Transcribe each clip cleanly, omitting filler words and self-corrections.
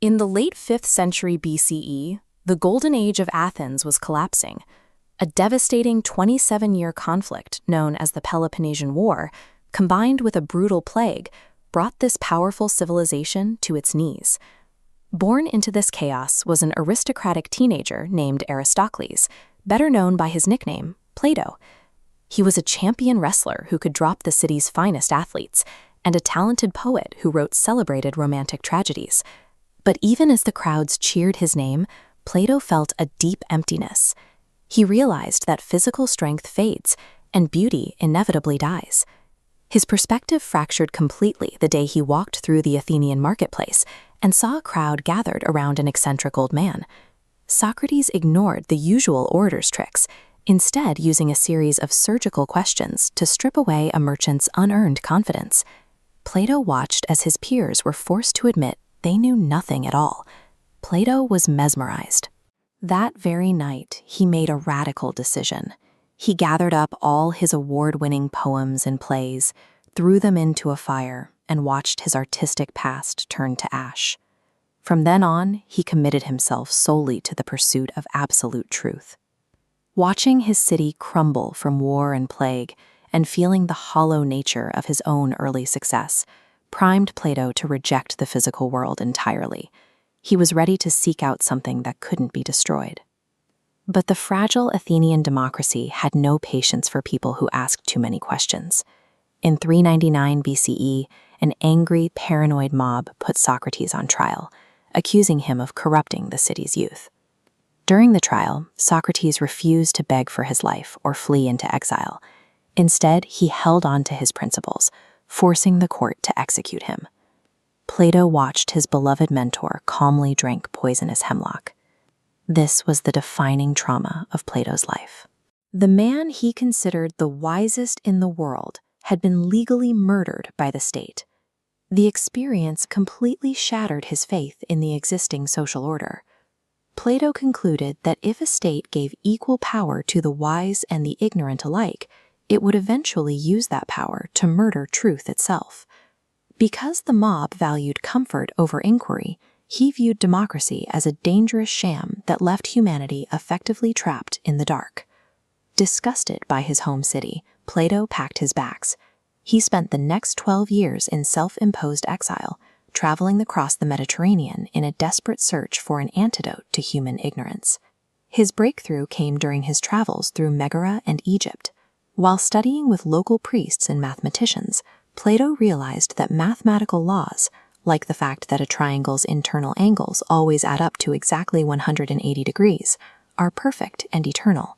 In the late 5th century BCE, the Golden Age of Athens was collapsing. A devastating 27-year conflict known as the Peloponnesian War, combined with a brutal plague, brought this powerful civilization to its knees. Born into this chaos was an aristocratic teenager named Aristocles, better known by his nickname, Plato. He was a champion wrestler who could drop the city's finest athletes, and a talented poet who wrote celebrated romantic tragedies. But even as the crowds cheered his name, Plato felt a deep emptiness. He realized that physical strength fades, and beauty inevitably dies. His perspective fractured completely the day he walked through the Athenian marketplace and saw a crowd gathered around an eccentric old man. Socrates ignored the usual orator's tricks, instead using a series of surgical questions to strip away a merchant's unearned confidence. Plato watched as his peers were forced to admit they knew nothing at all. Plato was mesmerized. That very night, he made a radical decision. He gathered up all his award-winning poems and plays, threw them into a fire, and watched his artistic past turn to ash. From then on, he committed himself solely to the pursuit of absolute truth. Watching his city crumble from war and plague, and feeling the hollow nature of his own early success, primed Plato to reject the physical world entirely. He was ready to seek out something that couldn't be destroyed. But the fragile Athenian democracy had no patience for people who asked too many questions. In 399 BCE, an angry, paranoid mob put Socrates on trial, accusing him of corrupting the city's youth. During the trial, Socrates refused to beg for his life or flee into exile. Instead, he held on to his principles, forcing the court to execute him. Plato watched his beloved mentor calmly drink poisonous hemlock. This was the defining trauma of Plato's life. The man he considered the wisest in the world had been legally murdered by the state. The experience completely shattered his faith in the existing social order. Plato concluded that if a state gave equal power to the wise and the ignorant alike, it would eventually use that power to murder truth itself. Because the mob valued comfort over inquiry, he viewed democracy as a dangerous sham that left humanity effectively trapped in the dark. Disgusted by his home city, Plato packed his bags. He spent the next 12 years in self-imposed exile, traveling across the Mediterranean in a desperate search for an antidote to human ignorance. His breakthrough came during his travels through Megara and Egypt. While studying with local priests and mathematicians, Plato realized that mathematical laws, like the fact that a triangle's internal angles always add up to exactly 180 degrees, are perfect and eternal.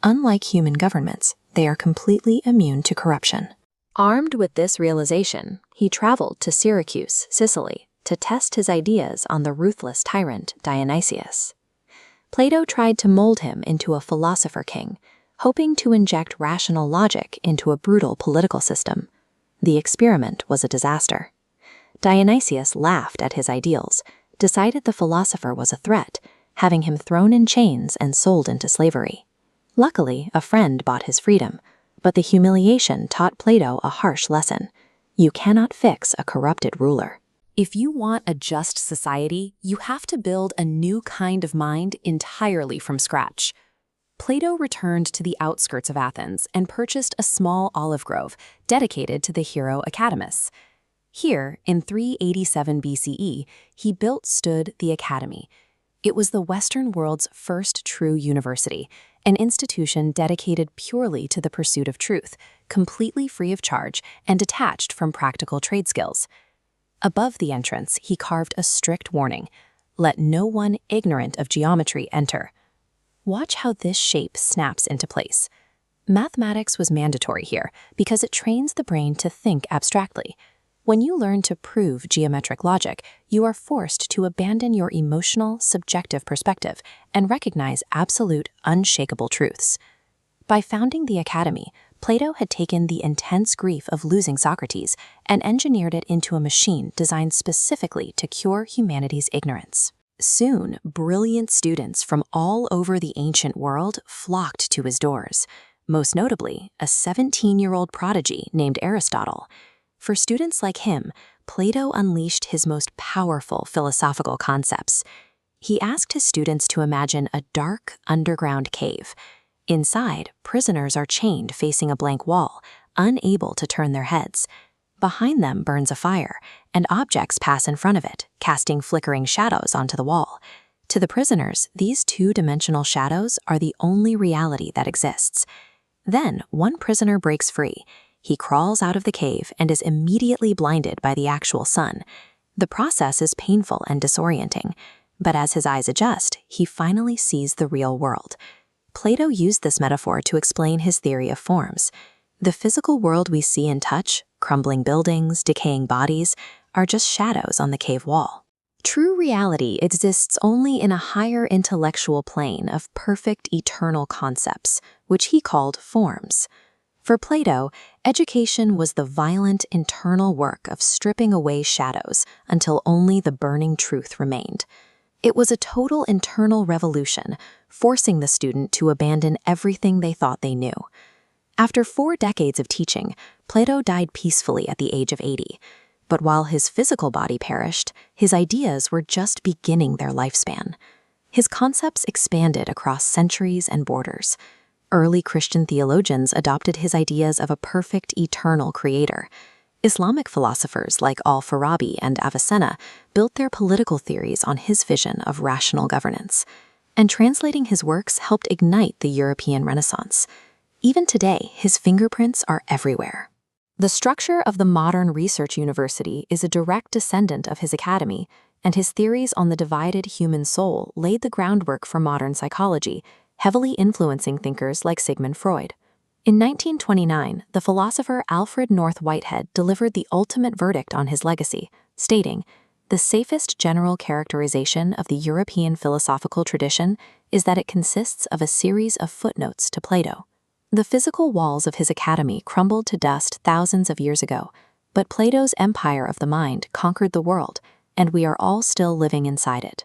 Unlike human governments, they are completely immune to corruption. Armed with this realization, he traveled to Syracuse, Sicily, to test his ideas on the ruthless tyrant Dionysius. Plato tried to mold him into a philosopher king, hoping to inject rational logic into a brutal political system. The experiment was a disaster. Dionysius laughed at his ideals, decided the philosopher was a threat, having him thrown in chains and sold into slavery. Luckily, a friend bought his freedom, but the humiliation taught Plato a harsh lesson. You cannot fix a corrupted ruler. If you want a just society, you have to build a new kind of mind entirely from scratch. Plato returned to the outskirts of Athens and purchased a small olive grove dedicated to the hero Academus. Here, in 387 BCE, he stood the Academy. It was the Western world's first true university, an institution dedicated purely to the pursuit of truth, completely free of charge and detached from practical trade skills. Above the entrance, he carved a strict warning: "Let no one ignorant of geometry enter." Watch how this shape snaps into place. Mathematics was mandatory here because it trains the brain to think abstractly. When you learn to prove geometric logic, you are forced to abandon your emotional, subjective perspective and recognize absolute, unshakable truths. By founding the Academy, Plato had taken the intense grief of losing Socrates and engineered it into a machine designed specifically to cure humanity's ignorance. Soon, brilliant students from all over the ancient world flocked to his doors, most notably a 17-year-old prodigy named Aristotle. For students like him, Plato unleashed his most powerful philosophical concepts. He asked his students to imagine a dark, underground cave. Inside, prisoners are chained facing a blank wall, unable to turn their heads. Behind them burns a fire, and objects pass in front of it, casting flickering shadows onto the wall. To the prisoners, these two-dimensional shadows are the only reality that exists. Then, one prisoner breaks free. He crawls out of the cave and is immediately blinded by the actual sun. The process is painful and disorienting, but as his eyes adjust, he finally sees the real world. Plato used this metaphor to explain his theory of forms. The physical world we see and touch, crumbling buildings, decaying bodies, are just shadows on the cave wall. True reality exists only in a higher intellectual plane of perfect eternal concepts, which he called forms. For Plato, education was the violent internal work of stripping away shadows until only the burning truth remained. It was a total internal revolution, forcing the student to abandon everything they thought they knew. After 4 decades of teaching, Plato died peacefully at the age of 80. But while his physical body perished, his ideas were just beginning their lifespan. His concepts expanded across centuries and borders. Early Christian theologians adopted his ideas of a perfect, eternal creator. Islamic philosophers like al-Farabi and Avicenna built their political theories on his vision of rational governance. And translating his works helped ignite the European Renaissance. Even today, his fingerprints are everywhere. The structure of the modern research university is a direct descendant of his academy, and his theories on the divided human soul laid the groundwork for modern psychology, heavily influencing thinkers like Sigmund Freud. In 1929, the philosopher Alfred North Whitehead delivered the ultimate verdict on his legacy, stating, "The safest general characterization of the European philosophical tradition is that it consists of a series of footnotes to Plato." The physical walls of his academy crumbled to dust thousands of years ago, but Plato's empire of the mind conquered the world, and we are all still living inside it.